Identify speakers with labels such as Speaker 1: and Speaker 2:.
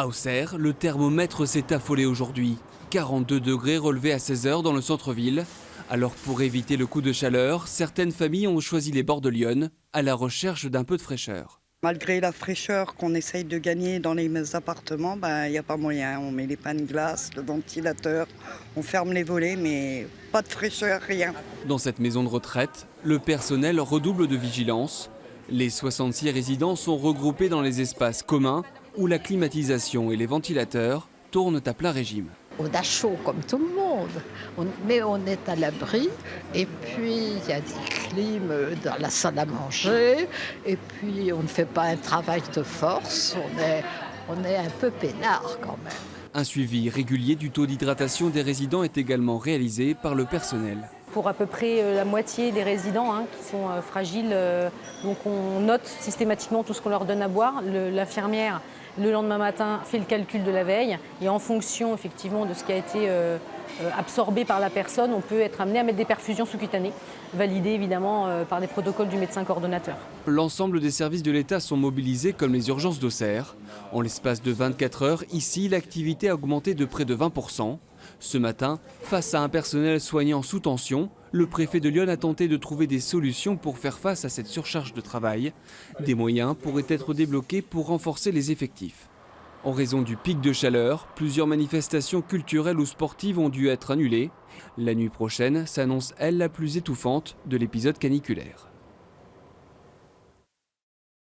Speaker 1: À Auxerre, le thermomètre s'est affolé aujourd'hui. 42 degrés relevés à 16h dans le centre-ville. Alors pour éviter le coup de chaleur, certaines familles ont choisi les bords de l'Yonne à la recherche d'un peu de fraîcheur.
Speaker 2: Malgré la fraîcheur qu'on essaye de gagner dans les appartements, il n'y a pas moyen. On met les pannes glaces, le ventilateur, on ferme les volets, mais pas de fraîcheur, rien.
Speaker 1: Dans cette maison de retraite, le personnel redouble de vigilance. Les 66 résidents sont regroupés dans les espaces communs où la climatisation et les ventilateurs tournent à plein régime.
Speaker 3: On a chaud comme tout le monde, mais on est à l'abri. Et puis, il y a des clims dans la salle à manger. Et puis, on ne fait pas un travail de force. On est un peu peinard quand même.
Speaker 1: Un suivi régulier du taux d'hydratation des résidents est également réalisé par le personnel.
Speaker 4: Pour à peu près la moitié des résidents qui sont fragiles, donc on note systématiquement tout ce qu'on leur donne à boire. L'infirmière, le lendemain matin, fait le calcul de la veille et en fonction effectivement de ce qui a été absorbé par la personne, on peut être amené à mettre des perfusions sous-cutanées, validées évidemment par des protocoles du médecin coordonnateur.
Speaker 1: L'ensemble des services de l'État sont mobilisés comme les urgences d'Auxerre. En l'espace de 24 heures, ici, l'activité a augmenté de près de 20%. Ce matin, face à un personnel soignant sous tension, le préfet de Lyon a tenté de trouver des solutions pour faire face à cette surcharge de travail. Des moyens pourraient être débloqués pour renforcer les effectifs. En raison du pic de chaleur, plusieurs manifestations culturelles ou sportives ont dû être annulées. La nuit prochaine s'annonce, elle, la plus étouffante de l'épisode caniculaire.